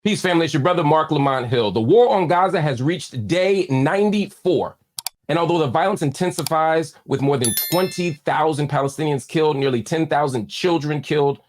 Peace, family. It's your brother, Marc Lamont Hill. The war on Gaza has reached day 94. And although the violence intensifies with more than 20,000 Palestinians killed, nearly 10,000 children killed,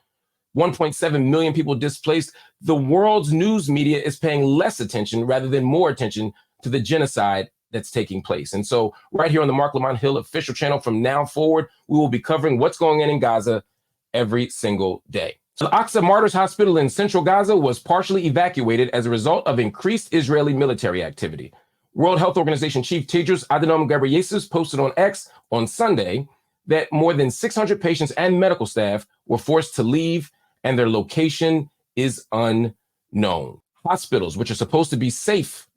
1.7 million people displaced, the world's news media is paying less attention rather than more attention to the genocide that's taking place. And so right here on the Marc Lamont Hill official channel from now forward, we will be covering what's going on in Gaza every single day. So the Al-Aqsa Martyrs Hospital in central Gaza was partially evacuated as a result of increased Israeli military activity. World Health Organization Chief Tedros Adhanom Ghebreyesus posted on X on Sunday that more than 600 patients and medical staff were forced to leave, and their location is unknown. Hospitals, which are supposed to be safe,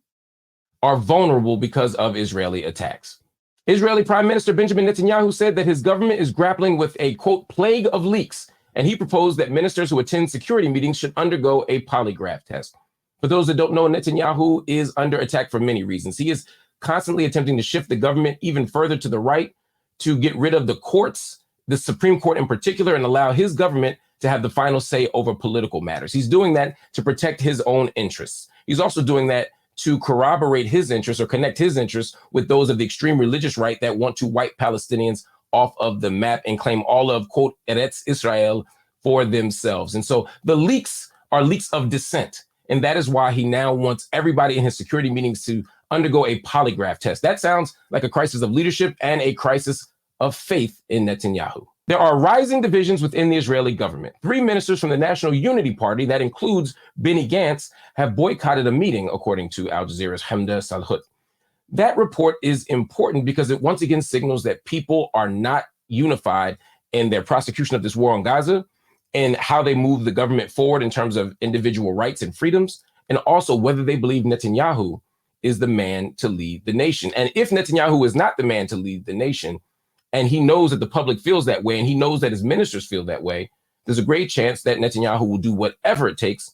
are vulnerable because of Israeli attacks. Israeli Prime Minister Benjamin Netanyahu said that his government is grappling with a, quote, plague of leaks, and he proposed that ministers who attend security meetings should undergo a polygraph test. For those that don't know, Netanyahu is under attack for many reasons. He is constantly attempting to shift the government even further to the right to get rid of the courts, the Supreme Court in particular, and allow his government to have the final say over political matters. He's doing that to protect his own interests. He's also doing that to corroborate his interests or connect his interests with those of the extreme religious right that want to wipe Palestinians off of the map and claim all of, quote, Eretz Israel for themselves. And so the leaks are leaks of dissent. And that is why he now wants everybody in his security meetings to undergo a polygraph test. That sounds like a crisis of leadership and a crisis of faith in Netanyahu. There are rising divisions within the Israeli government. 3 ministers from the National Unity Party, that includes Benny Gantz, have boycotted a meeting, according to Al Jazeera's Hamda Salhut. That report is important because it once again signals that people are not unified in their prosecution of this war on Gaza and how they move the government forward in terms of individual rights and freedoms, and also whether they believe Netanyahu is the man to lead the nation. And if Netanyahu is not the man to lead the nation, and he knows that the public feels that way, and he knows that his ministers feel that way, there's a great chance that Netanyahu will do whatever it takes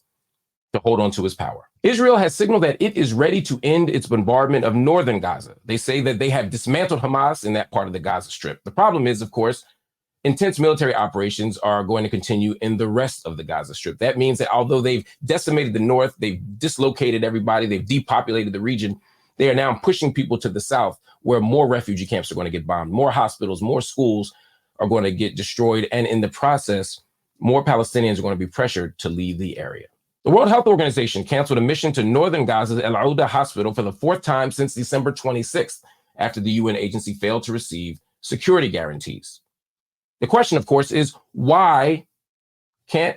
to hold on to his power. Israel has signaled that it is ready to end its bombardment of northern Gaza. They say that they have dismantled Hamas in that part of the Gaza Strip. The problem is, of course, intense military operations are going to continue in the rest of the Gaza Strip. That means that although they've decimated the north, they've dislocated everybody, they've depopulated the region, they are now pushing people to the south where more refugee camps are going to get bombed, more hospitals, more schools are going to get destroyed. And in the process, more Palestinians are going to be pressured to leave the area. The World Health Organization canceled a mission to northern Gaza's El Ouda hospital for the 4th time since December 26th, after the UN agency failed to receive security guarantees. The question, of course, is why can't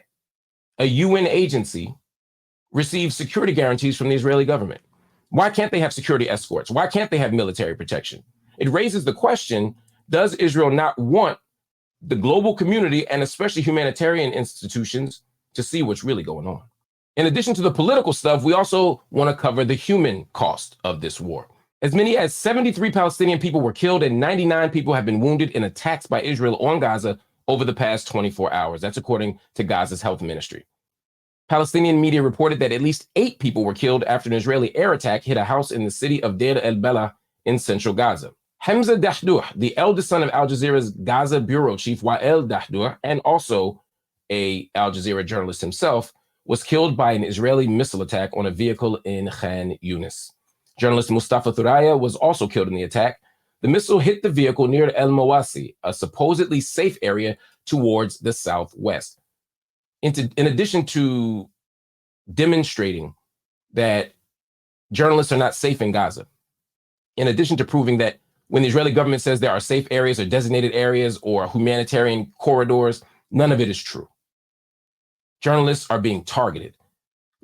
a UN agency receive security guarantees from the Israeli government? Why can't they have security escorts? Why can't they have military protection? It raises the question, does Israel not want the global community and especially humanitarian institutions to see what's really going on? In addition to the political stuff, we also want to cover the human cost of this war. As many as 73 Palestinian people were killed and 99 people have been wounded in attacks by Israel on Gaza over the past 24 hours. That's according to Gaza's health ministry. Palestinian media reported that at least 8 people were killed after an Israeli air attack hit a house in the city of Deir el-Bala in central Gaza. Hamza Dahdouh, the eldest son of Al Jazeera's Gaza bureau chief Wael Dahdouh, and also a Al Jazeera journalist himself, was killed by an Israeli missile attack on a vehicle in Khan Yunis. Journalist Mustafa Thuraya was also killed in the attack. The missile hit the vehicle near El Mawasi, a supposedly safe area towards the southwest. In addition to demonstrating that journalists are not safe in Gaza, in addition to proving that when the Israeli government says there are safe areas or designated areas or humanitarian corridors, none of it is true. Journalists are being targeted.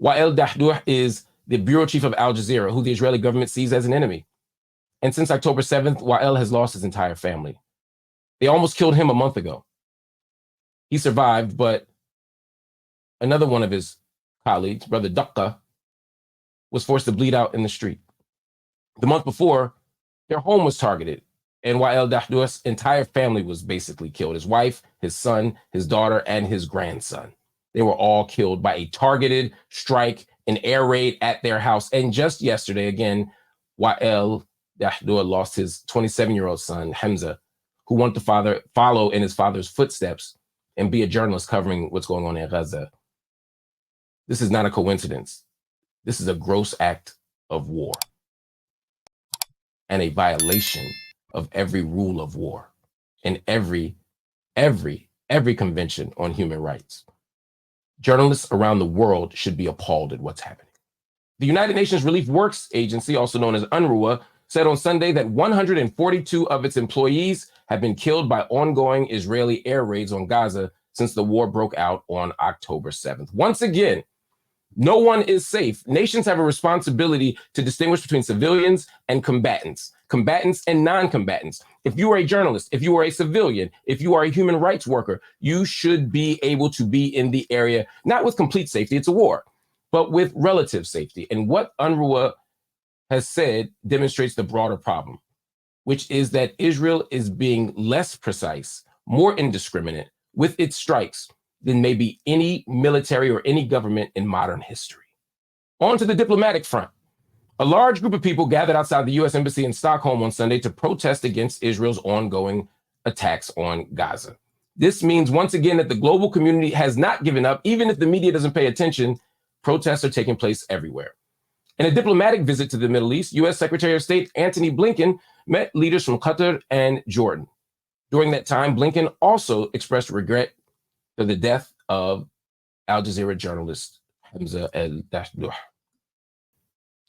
Wael Dahdouh is the bureau chief of Al Jazeera, who the Israeli government sees as an enemy. And since October 7th, Wael has lost his entire family. They almost killed him a month ago. He survived, but another one of his colleagues, Brother Daqqa, was forced to bleed out in the street. The month before, their home was targeted, and Wael Dahdouh's entire family was basically killed. His wife, his son, his daughter, and his grandson. They were all killed by a targeted strike, an air raid at their house. And just yesterday, again, Wael Dahdouh lost his 27-year-old son, Hamza, who wanted to follow in his father's footsteps and be a journalist covering what's going on in Gaza. This is not a coincidence. This is a gross act of war and a violation of every rule of war and every convention on human rights. Journalists around the world should be appalled at what's happening. The United Nations Relief Works Agency, also known as UNRWA, said on Sunday that 142 of its employees have been killed by ongoing Israeli air raids on Gaza since the war broke out on October 7th. Once again, no one is safe. Nations have a responsibility to distinguish between civilians and combatants and non-combatants. If you are a journalist, if you are a civilian, if you are a human rights worker, you should be able to be in the area, not with complete safety, it's a war, but with relative safety. And what UNRWA has said demonstrates the broader problem, which is that Israel is being less precise, more indiscriminate with its strikes than maybe any military or any government in modern history. On to the diplomatic front. A large group of people gathered outside the U.S. Embassy in Stockholm on Sunday to protest against Israel's ongoing attacks on Gaza. This means once again that the global community has not given up. Even if the media doesn't pay attention, protests are taking place everywhere. In a diplomatic visit to the Middle East, U.S. Secretary of State Antony Blinken met leaders from Qatar and Jordan. During that time, Blinken also expressed regret for the death of Al Jazeera journalist Hamza al-Dashdouh.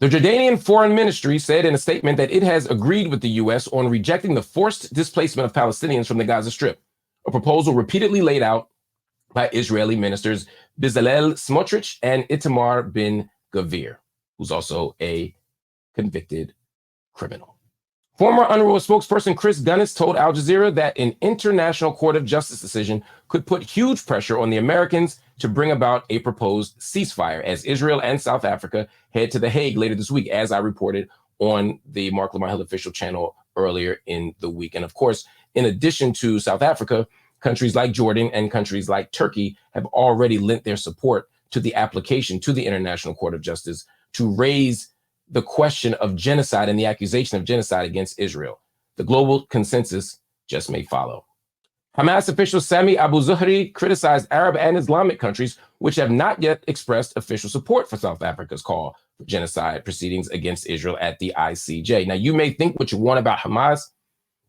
The Jordanian Foreign Ministry said in a statement that it has agreed with the U.S. on rejecting the forced displacement of Palestinians from the Gaza Strip, a proposal repeatedly laid out by Israeli ministers Bezalel Smotrich and Itamar bin Gvir, who's also a convicted criminal. Former UNRWA spokesperson Chris Gunness told Al Jazeera that an International Court of Justice decision could put huge pressure on the Americans to bring about a proposed ceasefire as Israel and South Africa head to The Hague later this week, as I reported on the Marc Lamont Hill official channel earlier in the week. And of course, in addition to South Africa, countries like Jordan and countries like Turkey have already lent their support to the application to the International Court of Justice to raise the question of genocide and the accusation of genocide against Israel. The global consensus just may follow. Hamas official Sami Abu Zuhri criticized Arab and Islamic countries which have not yet expressed official support for South Africa's call for genocide proceedings against Israel at the ICJ. Now, you may think what you want about Hamas,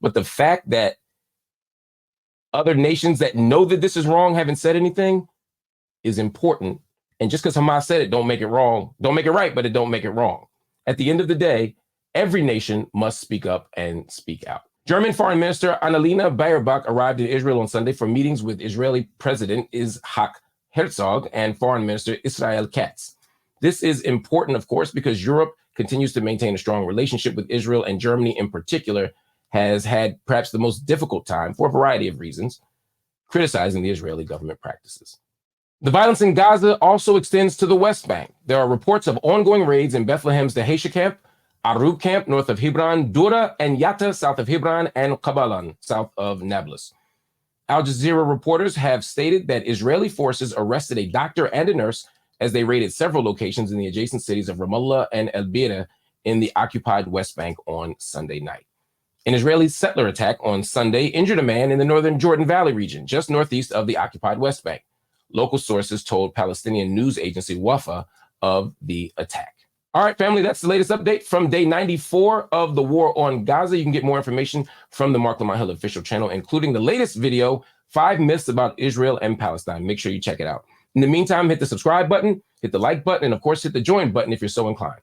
but the fact that other nations that know that this is wrong haven't said anything is important. And just because Hamas said it, don't make it wrong. Don't make it right, but it don't make it wrong. At the end of the day, every nation must speak up and speak out. German Foreign Minister Annalena Baerbock arrived in Israel on Sunday for meetings with Israeli President Isaac Herzog and Foreign Minister Israel Katz. This is important, of course, because Europe continues to maintain a strong relationship with Israel, and Germany in particular has had perhaps the most difficult time, for a variety of reasons, criticizing the Israeli government practices. The violence in Gaza also extends to the West Bank. There are reports of ongoing raids in Bethlehem's Dheisheh camp, Arub camp north of Hebron, Dura and Yatta south of Hebron, and Kabalan south of Nablus. Al Jazeera reporters have stated that Israeli forces arrested a doctor and a nurse as they raided several locations in the adjacent cities of Ramallah and El Beira in the occupied West Bank on Sunday night. An Israeli settler attack on Sunday injured a man in the northern Jordan Valley region, just northeast of the occupied West Bank. Local sources told Palestinian news agency Wafa of the attack. All right, family, that's the latest update from day 94 of the war on Gaza. You can get more information from the Marc Lamont Hill official channel, including the latest video, 5 myths about Israel and Palestine. Make sure you check it out. In the meantime, hit the subscribe button, hit the like button, and of course, hit the join button if you're so inclined.